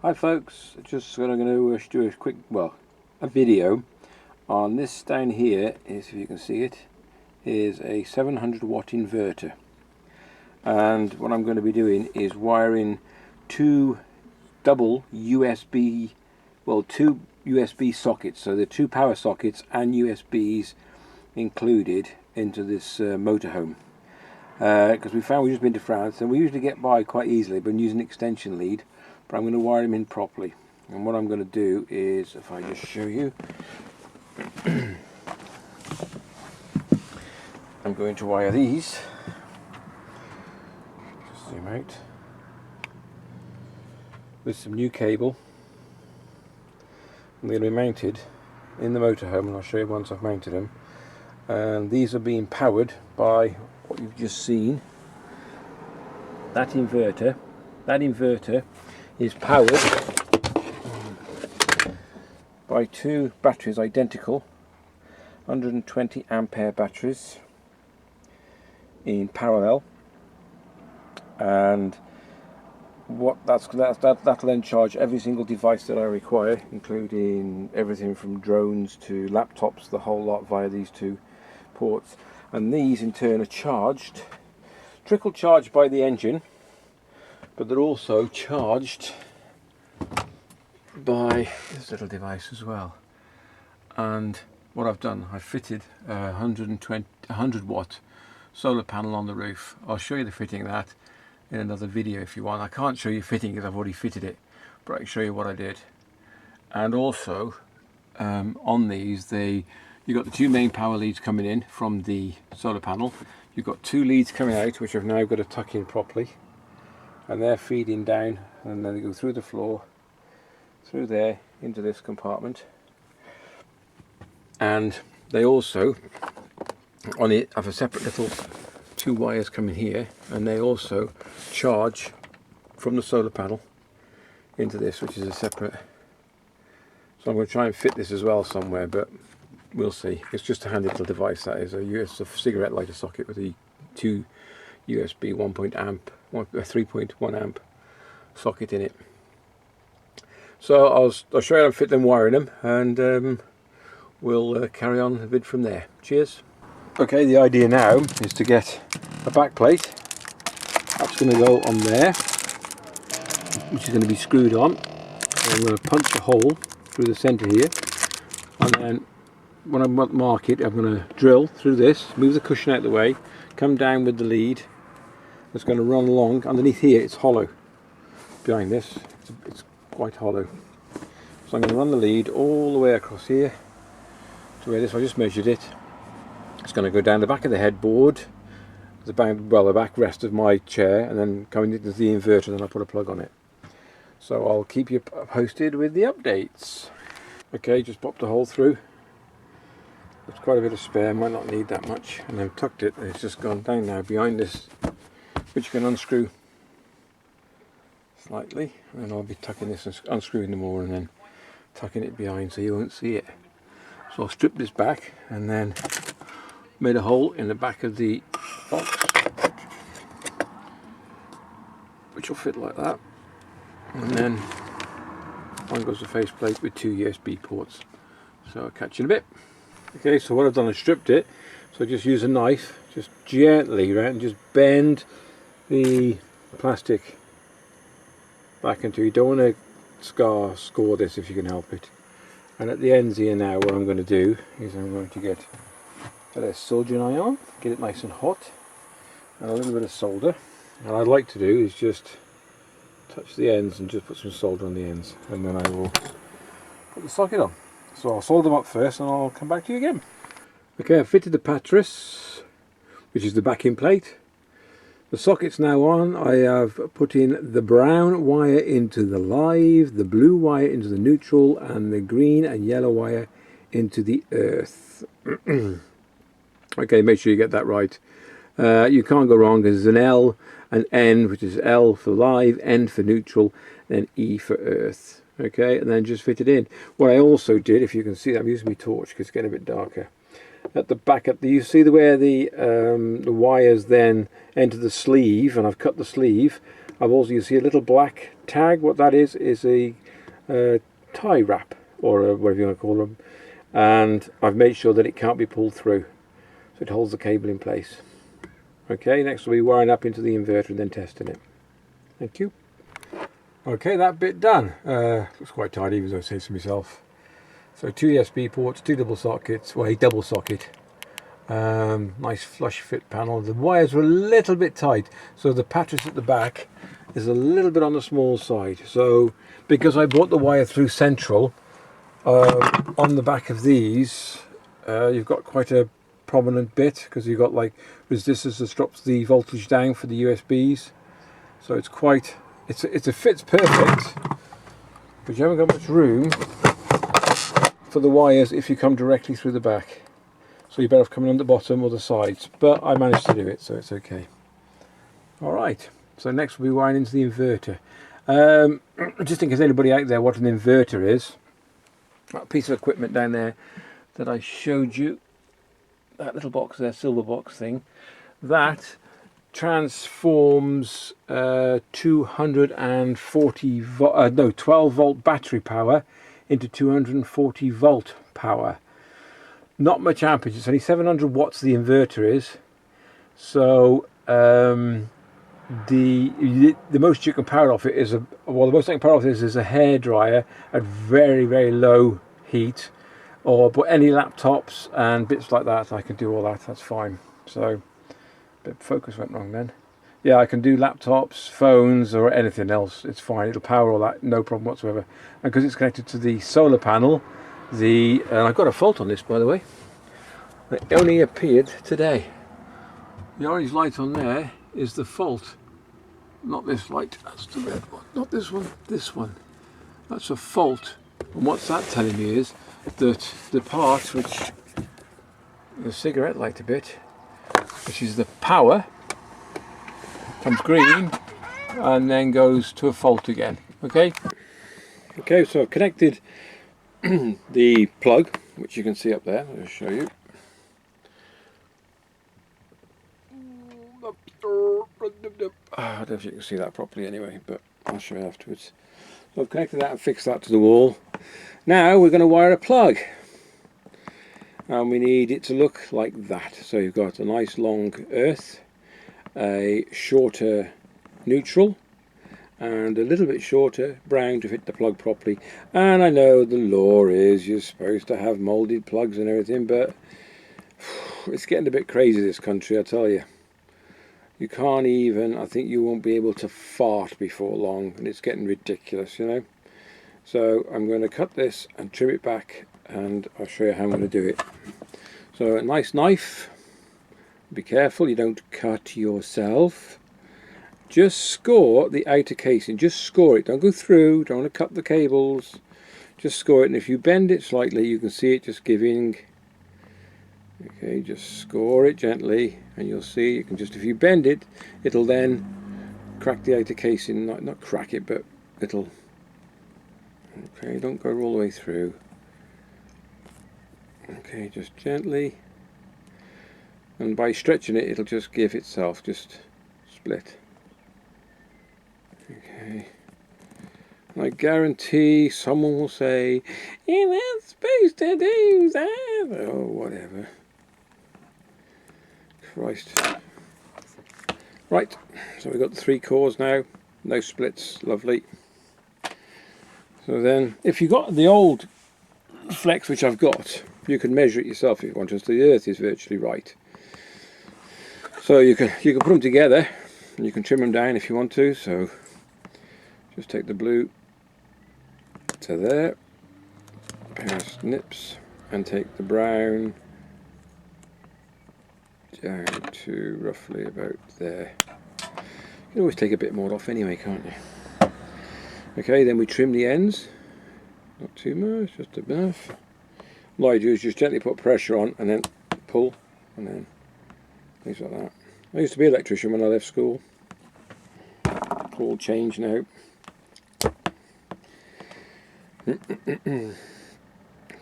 Hi folks, just going to do a quick, a video on this down here. If you can see it, is a 700 watt inverter, and what I'm going to be doing is wiring two USB sockets, so the two power sockets and USBs included into this motorhome. Because we found we've just been to France and we usually get by quite easily by using an extension lead, but I'm going to wire them in properly. And what I'm going to do is, if I just show you, I'm going to wire these, just zoom out, with some new cable, and they're going to be mounted in the motorhome, and I'll show you once I've mounted them. And these are being powered by what you've just seen, that inverter. That inverter is powered by two batteries, identical 120 ampere batteries in parallel, and that'll then charge every single device that I require, including everything from drones to laptops, the whole lot, via these two ports. And these in turn are trickle charged by the engine, but they're also charged by this little device as well. And what I've done, I've fitted a 100 watt solar panel on the roof. I'll show you the fitting of that in another video if you want. I can't show you fitting because I've already fitted it, but I can show you what I did. And also on these, you've got the two main power leads coming in from the solar panel. You've got two leads coming out, which I've now got to tuck in properly, and they're feeding down, and then they go through the floor, through there, into this compartment. And they also, on it, have a separate little two wires coming here, and they also charge from the solar panel into this, which is a separate. So I'm going to try and fit this as well somewhere, but we'll see. It's just a handy little device, that is. It's a cigarette lighter socket with a two USB 3.1 amp socket in it. So I'll show you how to fit them, wiring them, and we'll carry on a bit from there. Cheers. Okay, the idea now is to get a back plate. That's going to go on there, which is going to be screwed on. And I'm going to punch a hole through the centre here, and then when I mark it, I'm going to drill through this, move the cushion out of the way, come down with the lead that's going to run along. Underneath here it's hollow, behind this it's quite hollow, so I'm going to run the lead all the way across here to where this, I just measured it. It's going to go down the back of the headboard, the backrest of my chair, and then coming into the inverter, and then I'll put a plug on it. So I'll keep you posted with the updates. Okay, just popped a hole through. There's quite a bit of spare, might not need that much, and I've tucked it, and it's just gone down now behind this, which you can unscrew slightly, and then I'll be tucking this and unscrewing them more, and then tucking it behind so you won't see it. So I'll strip this back, and then made a hole in the back of the box, which will fit like that, and then on goes the faceplate with two USB ports. So I'll catch you in a bit. Okay, so what I've done is stripped it, so just use a knife, just gently around, just bend the plastic back into, you don't want to score this if you can help it. And at the ends here now, what I'm going to do is I'm going to get a bit of soldering iron, get it nice and hot, and a little bit of solder. And what I'd like to do is just touch the ends and just put some solder on the ends, and then I will put the socket on. So I'll solder them up first and I'll come back to you again. Okay, I've fitted the patris, which is the backing plate. The socket's now on. I have put in the brown wire into the live, the blue wire into the neutral, and the green and yellow wire into the earth. Okay, make sure you get that right. You can't go wrong, because there's an L, an N, which is L for live, N for neutral, then E for earth. Okay, and then just fit it in. What I also did, if you can see, I'm using my torch because it's getting a bit darker. At the back, you see where the wires then enter the sleeve, and I've cut the sleeve. I've also, you see a little black tag, what that is a tie wrap, or whatever you want to call them, and I've made sure that it can't be pulled through, so it holds the cable in place. Okay, next we'll be wiring up into the inverter and then testing it. Thank you. Okay, that bit done. Looks quite tidy, as I say to myself. So 2 USB ports, 2 double sockets, well, a double socket. Nice flush fit panel. The wires were a little bit tight, so the patches at the back is a little bit on the small side. So because I brought the wire through central, on the back of these you've got quite a prominent bit, because you've got like resistors that drops the voltage down for the USBs. So it's quite, it fits perfect, but you haven't got much room for the wires if you come directly through the back. So you're better off coming on the bottom or the sides, but I managed to do it, so it's okay. Alright, so next we'll be wiring into the inverter. Just in case anybody out there what an inverter is, that piece of equipment down there that I showed you, that little box there, silver box thing, that transforms 12 volt battery power into 240 volt power. Not much amperage, it's only 700 watts the inverter is. So the most you can power off it is the most I can power off this is a hairdryer at very low heat, but any laptops and bits like that, I can do all that, that's fine. So bit of focus went wrong then. Yeah, I can do laptops, phones, or anything else, it's fine, it'll power all that, no problem whatsoever. And because it's connected to the solar panel, and I've got a fault on this, by the way. It only appeared today. The orange light on there is the fault. Not this light, that's the red one. Not this one, this one. That's a fault. And what's that telling me is that the part which, the cigarette light a bit, which is the power, comes green and then goes to a fault again. Okay? Okay, so I've connected the plug, which you can see up there. I'll show you. I don't know if you can see that properly anyway, but I'll show you afterwards. So I've connected that and fixed that to the wall. Now we're going to wire a plug, and we need it to look like that. So you've got a nice long earth, a shorter neutral, and a little bit shorter brown to fit the plug properly. And I know the law is you're supposed to have moulded plugs and everything, but it's getting a bit crazy this country, I tell you. You can't even, I think you won't be able to fart before long, and it's getting ridiculous, you know. So I'm going to cut this and trim it back, and I'll show you how I'm going to do it. So a nice knife, be careful you don't cut yourself. Just score the outer casing, just score it, don't go through, don't want to cut the cables, just score it, and if you bend it slightly you can see it just giving. Okay, just score it gently and you'll see you can just, if you bend it, it'll then crack the outer casing, not crack it, but it'll, okay, don't go all the way through. Okay, just gently, and by stretching it it'll just give itself, just split. Okay, I guarantee someone will say, you're not supposed to do that, or whatever. Christ. Right, so we've got the 3 cores now, no splits, lovely. So then, if you've got the old flex, which I've got, you can measure it yourself if you want to, so the earth is virtually right. So you can put them together, and you can trim them down if you want to, so just take the blue to there, pair of snips, and take the brown down to roughly about there. You can always take a bit more off anyway, can't you? Okay, then we trim the ends, not too much, just enough. What I do is just gently put pressure on and then pull, and then things like that. I used to be an electrician when I left school. It's all changed now.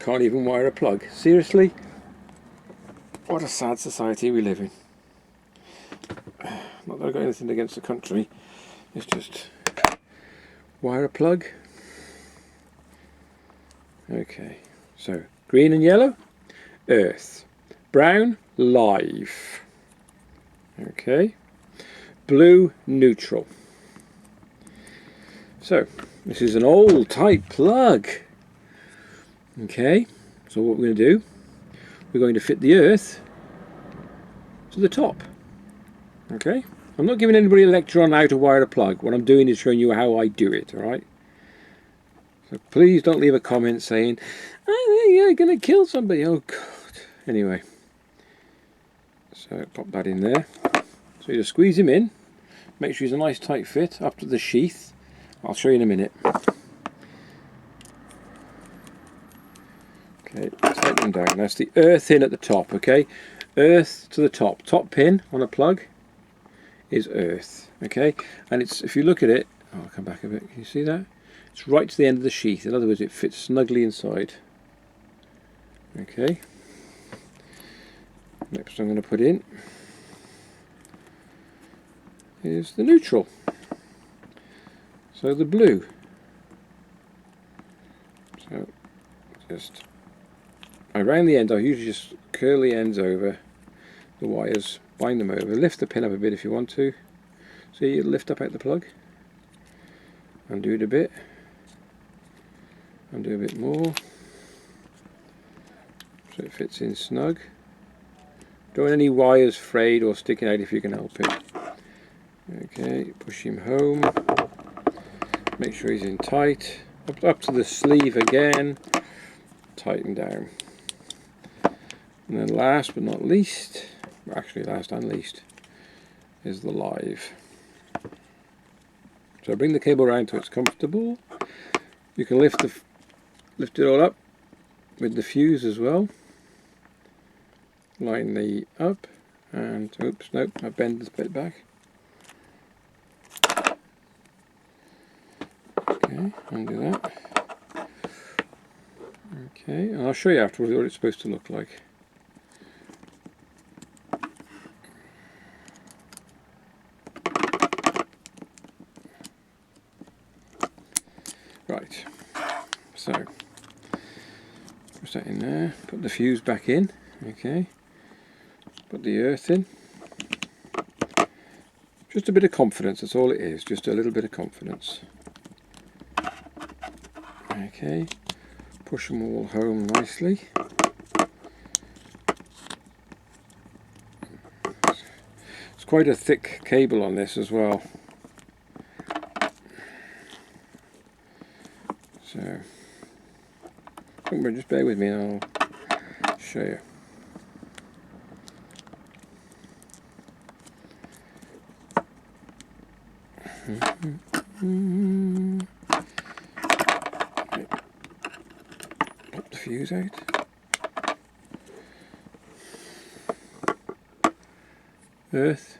Can't even wire a plug. Seriously? What a sad society we live in. Not that I've got anything against the country, it's just wire a plug. Okay, so green and yellow, earth. Brown, live. Okay, blue, neutral. So this is an old type plug. Okay, so what we're going to do, we're going to fit the earth to the top. Okay, I'm not giving anybody a lecture on how to wire a plug. What I'm doing is showing you how I do it. All right, so please don't leave a comment saying, "Oh, you're going to kill somebody." Oh God. Anyway, so pop that in there. So you just squeeze him in. Make sure he's a nice tight fit up to the sheath. I'll show you in a minute. Okay, tighten them down. That's the earth in at the top. Okay, earth to the top. Top pin on a plug is earth. Okay, and it's, if you look at it, I'll come back a bit. Can you see that? It's right to the end of the sheath. In other words, it fits snugly inside. Okay. Next I'm going to put in is the neutral. So the blue. So just around the end, I usually just curl the ends over the wires, bind them over, lift the pin up a bit if you want to. So you lift up out the plug, undo it a bit, undo a bit more, so it fits in snug. Don't want any wires frayed or sticking out if you can help it. Okay, push him home, make sure he's in tight, up to the sleeve again, tighten down. And then last but not least, actually last and least, is the live. So bring the cable around so it's comfortable. You can lift it all up with the fuse as well. Line the up and oops, nope, I bend this bit back. Okay, undo that. Okay, and I'll show you afterwards what it's supposed to look like. Right, so push that in there, put the fuse back in, okay, put the earth in. Just a bit of confidence, that's all it is, just a little bit of confidence. Okay, push them all home nicely. It's quite a thick cable on this as well. So, just bear with me and I'll show you. Pop the fuse out. Earth,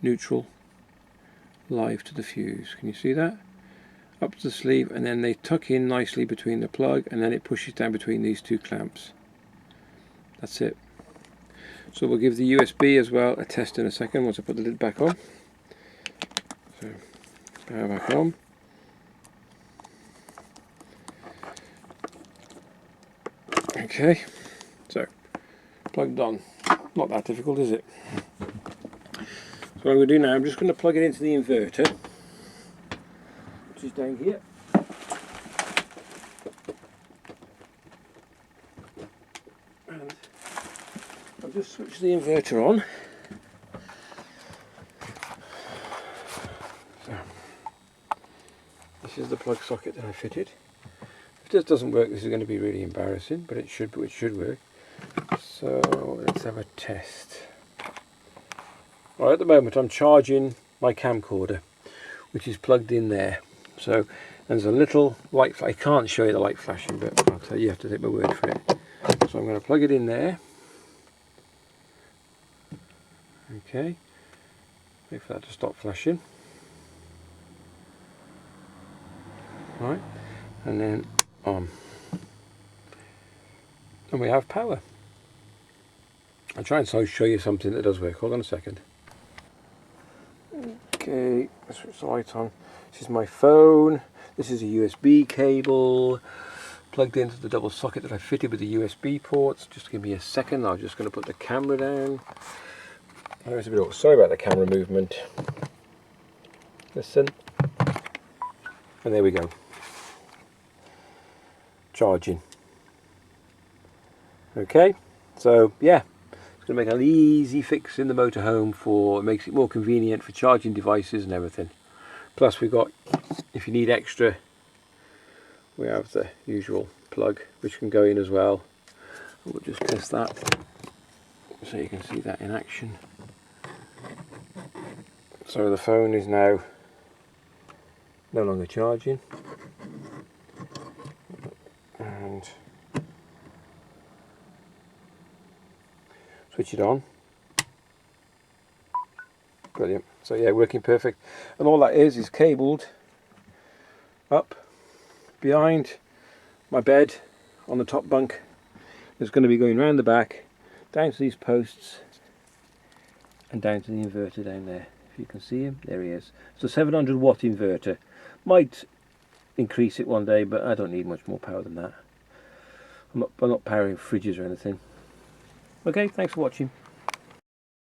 neutral, live to the fuse. Can you see that? Up to the sleeve, and then they tuck in nicely between the plug, and then it pushes down between these two clamps. That's it. So we'll give the USB as well a test in a second once I put the lid back on. So power back on. Okay, so plugged on. Not that difficult, is it? So what I'm going to do now, I'm just going to plug it into the inverter, which is down here. And I'll just switch the inverter on. So, this is the plug socket that I fitted. If this doesn't work, this is going to be really embarrassing, but it should work. So let's have a test. Right, at the moment I'm charging my camcorder, which is plugged in there. So there's a little light. I can't show you the light flashing, but I'll tell you, you have to take my word for it. So I'm going to plug it in there. Okay, wait for that to stop flashing. Right, and then on. And we have power. I'll try and show you something that does work. Hold on a second. Okay, Okay, let's switch the light on. This is my phone. This is a USB cable plugged into the double socket that I fitted with the USB ports. Just give me a second. I'm just going to put the camera down. Sorry about the camera movement. Listen. And there we go. Charging. Okay, so yeah, it's going to make an easy fix in the motorhome. It makes it more convenient for charging devices and everything. Plus we've got, if you need extra, we have the usual plug which can go in as well. We'll just test that so you can see that in action. So the phone is now no longer charging, and switch it on. Brilliant. So yeah, working perfect. And all that is cabled up behind my bed on the top bunk. It's going to be going round the back, down to these posts, and down to the inverter down there. If you can see him, there he is. It's a 700 watt inverter. Might increase it one day, but I don't need much more power than that. I'm not powering fridges or anything. Okay, thanks for watching.